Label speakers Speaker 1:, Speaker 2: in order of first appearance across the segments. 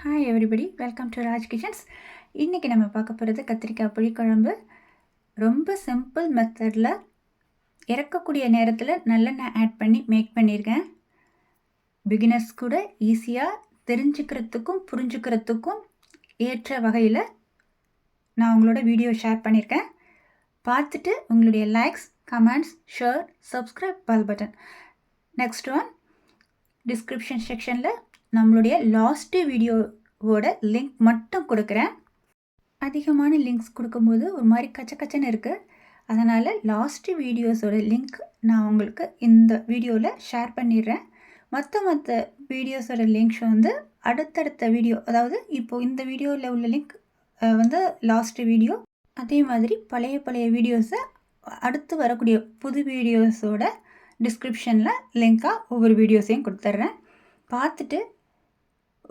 Speaker 1: Hi everybody, welcome to Raj kitchens. இன்றைக்கி நம்ம பார்க்க போகிறது கத்திரிக்காய் புளிக்குழம்பு. ரொம்ப சிம்பிள் மெத்தடில் இறக்கக்கூடிய நேரத்தில் நல்லெண்ணெய் ஆட் பண்ணி மேக் பண்ணியிருக்கேன். பிகினர்ஸ் கூட ஈஸியாக தெரிஞ்சுக்கிறதுக்கும் புரிஞ்சுக்கிறதுக்கும் ஏற்ற வகையில் நான் உங்களோட வீடியோ ஷேர் பண்ணியிருக்கேன். பார்த்துட்டு உங்களுடைய likes, comments, share, subscribe, bell button. Next one, description செக்ஷனில் நம்மளுடைய லாஸ்ட்டு வீடியோவோட லிங்க் மட்டும் கொடுக்குறேன். அதிகமான லிங்க்ஸ் கொடுக்கும்போது ஒரு மாதிரி கச்சக்கச்சன்னு இருக்குது. அதனால் லாஸ்ட்டு வீடியோஸோட லிங்க் நான் உங்களுக்கு இந்த வீடியோவில் ஷேர் பண்ணிடுறேன். மற்ற வீடியோஸோட லிங்க்ஸ் வந்து அடுத்தடுத்த வீடியோ, அதாவது இப்போது இந்த வீடியோவில் உள்ள லிங்க் வந்து லாஸ்ட்டு வீடியோ. அதே மாதிரி பழைய வீடியோஸை அடுத்து வரக்கூடிய புது வீடியோஸோட டிஸ்கிரிப்ஷனில் லிங்காக ஒவ்வொரு வீடியோஸையும் கொடுத்துட்றேன். பார்த்துட்டு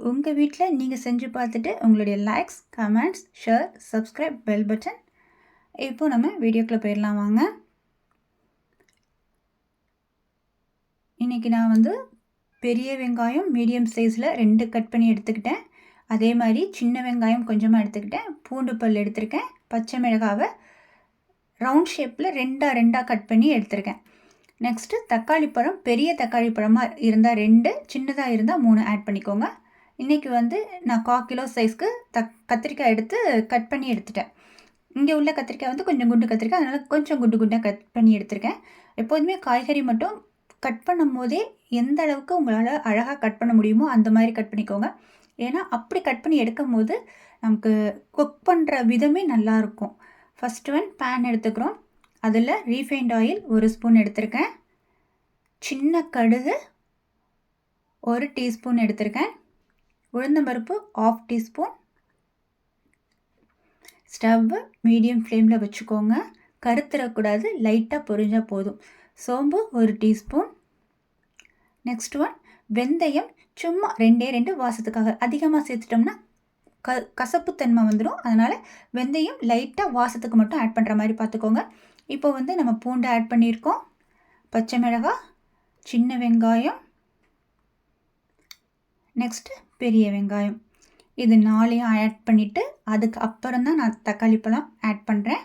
Speaker 1: உங்கள் வீட்டில் நீங்கள் செஞ்சு பார்த்துட்டு உங்களுடைய likes, comments, share, subscribe, bell button. இப்போது நம்ம வீடியோக்குள்ளே போயிடலாம் வாங்க. இன்றைக்கி நான் வந்து பெரிய வெங்காயம் மீடியம் சைஸில் 2 கட் பண்ணி எடுத்துக்கிட்டேன். அதே மாதிரி சின்ன வெங்காயம் கொஞ்சமாக எடுத்துக்கிட்டேன். பூண்டு பல் எடுத்திருக்கேன். பச்சை மிளகாவை ரவுண்ட் ஷேப்பில் ரெண்டாக கட் பண்ணி எடுத்திருக்கேன். நெக்ஸ்ட்டு தக்காளி பழம், பெரிய தக்காளி பழமாக இருந்தால் 2, சின்னதாக இருந்தால் 3 ஆட் பண்ணிக்கோங்க. இன்றைக்கி வந்து நான் 1/4 கிலோ சைஸ்க்கு கத்திரிக்காய் எடுத்து கட் பண்ணி எடுத்துட்டேன். இங்கே உள்ள கத்திரிக்காய் வந்து கொஞ்சம் குண்டு கத்திரிக்காய், அதனால் கொஞ்சம் குண்டாக கட் பண்ணி எடுத்திருக்கேன். எப்போதுமே காய்கறி மட்டும் கட் பண்ணும் போதே எந்த அளவுக்கு உங்களால் அழகாக கட் பண்ண முடியுமோ அந்த மாதிரி கட் பண்ணிக்கோங்க. ஏன்னா அப்படி கட் பண்ணி எடுக்கும் போது நமக்கு குக் பண்ணுற விதமே நல்லாயிருக்கும். ஃபஸ்ட்டு ஒன் பேன் எடுத்துக்கிறோம். அதில் ரீஃபைண்ட் ஆயில் 1 ஸ்பூன் எடுத்திருக்கேன். சின்ன கடுகு 1 டீஸ்பூன் எடுத்திருக்கேன். உளுந்தம்பருப்பு 1/2 டீஸ்பூன். ஸ்டவ்வு மீடியம் ஃப்ளேமில் வச்சுக்கோங்க. கருத்துறக்கூடாது, லைட்டாக பொரிஞ்சால் போதும். சோம்பு 1 டீஸ்பூன். நெக்ஸ்ட் ஒன், வெந்தயம் சும்மா 2 வாசத்துக்காக. அதிகமாக சேர்த்துட்டோம்னா கசப்புத்தன்மை வந்துடும். அதனால் வெந்தயம் லைட்டாக வாசத்துக்கு மட்டும் ஆட் பண்ணுற மாதிரி பார்த்துக்கோங்க. இப்போ வந்து நம்ம பூண்டு ஆட் பண்ணியிருக்கோம். பச்சை மிளகாய், சின்ன வெங்காயம், நெக்ஸ்ட்டு பெரிய வெங்காயம். இது 4ஐயும் ஆட் பண்ணிவிட்டு அதுக்கு அப்புறம் தான் நான் தக்காளி பழம் ஆட் பண்ணுறேன்.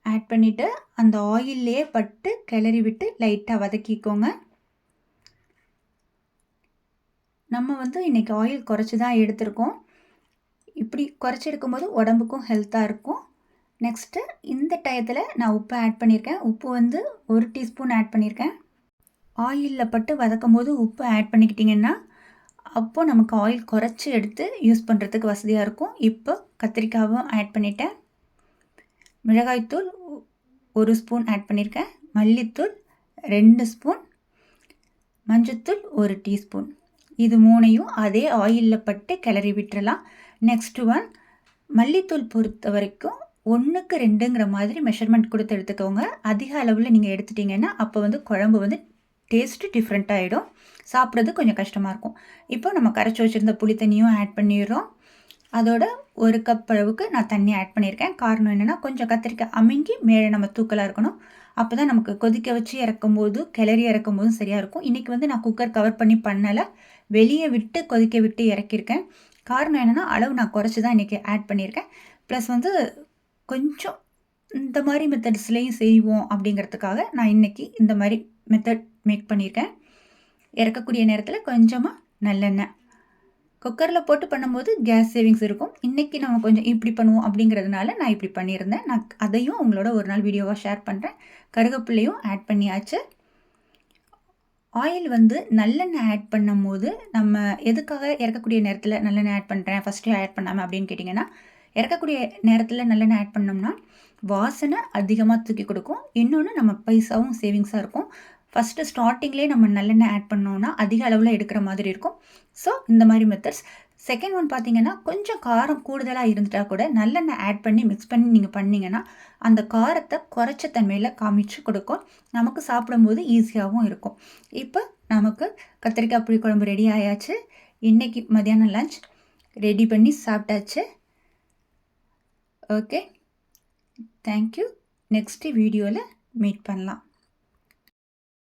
Speaker 1: ஆட் பண்ணிவிட்டு அந்த ஆயில்லையே பட்டு கிளறி விட்டு லைட்டாக வதக்கிக்கோங்க. நம்ம வந்து இன்றைக்கி ஆயில் குறைச்சி தான் எடுத்திருக்கோம். இப்படி குறைச்சி எடுக்கும்போது உடம்புக்கும் ஹெல்த்தாக இருக்கும். நெக்ஸ்ட்டு இந்த டயத்தில் நான் உப்பு ஆட் பண்ணியிருக்கேன். உப்பு வந்து 1 டீஸ்பூன் ஆட் பண்ணியிருக்கேன். ஆயிலில் பட்டு வதக்கும் போது உப்பு ஆட் பண்ணிக்கிட்டிங்கன்னா அப்போது நமக்கு ஆயில் குறைச்சி எடுத்து யூஸ் பண்ணுறதுக்கு வசதியாக இருக்கும். இப்போ கத்திரிக்காயும் ஆட் பண்ணிட்டேன். மிளகாய்த்தூள் 1 ஸ்பூன் ஆட் பண்ணியிருக்கேன். மல்லித்தூள் 2 ஸ்பூன். மஞ்சத்தூள் 1 டீஸ்பூன். இது 3ஐயும் அதே ஆயிலில் பட்டு கிளறி விட்டுறலாம். நெக்ஸ்ட்டு ஒன், மல்லித்தூள் பொறுத்த வரைக்கும் 1க்கு 2ங்கிற மாதிரி மெஷர்மெண்ட் கொடுத்து எடுத்துக்கோங்க. அதிக அளவில் நீங்கள் எடுத்துட்டிங்கன்னா அப்போ வந்து குழம்பு வந்து டேஸ்ட்டு டிஃப்ரெண்ட் ஆகிடும். சாப்பிட்றது கொஞ்சம் கஷ்டமாக இருக்கும். இப்போ நம்ம கரைச்சி வச்சுருந்த புளி தண்ணியும் ஆட் பண்ணிடுறோம். அதோட 1 கப் அளவுக்கு நான் தண்ணி ஆட் பண்ணியிருக்கேன். காரணம் என்னென்னா கொஞ்சம் கத்திரிக்காய் அமுங்கி மேலே நம்ம தூக்கலாக இருக்கணும். அப்போ தான் நமக்கு கொதிக்க வச்சு இறக்கும்போது கிளறி இறக்கும்போதும் சரியாக இருக்கும். இன்றைக்கி வந்து நான் குக்கர் கவர் பண்ணி பண்ணலை, வெளியே விட்டு கொதிக்க விட்டு இறக்கியிருக்கேன். காரணம் என்னென்னா அளவு நான் குறைச்சி தான் இன்றைக்கி ஆட் பண்ணியிருக்கேன். ப்ளஸ் வந்து கொஞ்சம் இந்த மாதிரி மெத்தட்ஸ்லேயும் செய்வோம் அப்படிங்கிறதுக்காக நான் இன்றைக்கி இந்த மாதிரி மெத்தட் மேக் பண்ணியிருக்கேன். இறக்கக்கூடிய நேரத்தில் கொஞ்சமாக நல்லெண்ணெய். குக்கரில் போட்டு பண்ணும்போது கேஸ் சேவிங்ஸ் இருக்கும். இன்றைக்கி நம்ம கொஞ்சம் இப்படி பண்ணுவோம் அப்படிங்கிறதுனால நான் இப்படி பண்ணியிருந்தேன். நான் அதையும் உங்களோட ஒரு நாள் வீடியோவாக ஷேர் பண்ணுறேன். கருவேப்பிலையும் ஆட் பண்ணியாச்சு. ஆயில் வந்து நல்லெண்ணெய் ஆட் பண்ணும் போது நம்ம எதுக்காக இறக்கக்கூடிய நேரத்தில் நல்லெண்ணெய் ஆட் பண்ணுறேன் ஃபஸ்ட்டே ஆட் பண்ணாமல் அப்படின்னு கேட்டிங்கன்னா, இறக்கக்கூடிய நேரத்தில் நல்லெண்ணெய் ஆட் பண்ணோம்னா வாசனை அதிகமாக தூக்கி கொடுக்கும். இன்னொன்று நம்ம பைசாவும் சேவிங்ஸாக இருக்கும். ஃபஸ்ட்டு ஸ்டார்டிங்லேயே நம்ம நல்லெண்ணெய் ஆட் பண்ணோன்னா அதிக அளவில் எடுக்கிற மாதிரி இருக்கும். ஸோ இந்த மாதிரி மெத்தட்ஸ். செகண்ட் ஒன் பார்த்திங்கன்னா, கொஞ்சம் காரம் கூடுதலாக இருந்துட்டால் கூட நல்லெண்ணெய் ஆட் பண்ணி மிக்ஸ் பண்ணி நீங்கள் பண்ணிங்கன்னா அந்த காரத்தை குறைச்ச தன்மையில் காமிச்சு கொடுக்கும். நமக்கு சாப்பிடும்போது ஈஸியாகவும் இருக்கும். இப்போ நமக்கு கத்திரிக்காய் புளிக்குழம்பு ரெடி ஆயாச்சு. இன்றைக்கி மதியானம் லஞ்ச் ரெடி பண்ணி சாப்பிட்டாச்சு. Okay, thank you. நெக்ஸ்ட்டு வீடியோவில் மீட் பண்ணலாம்.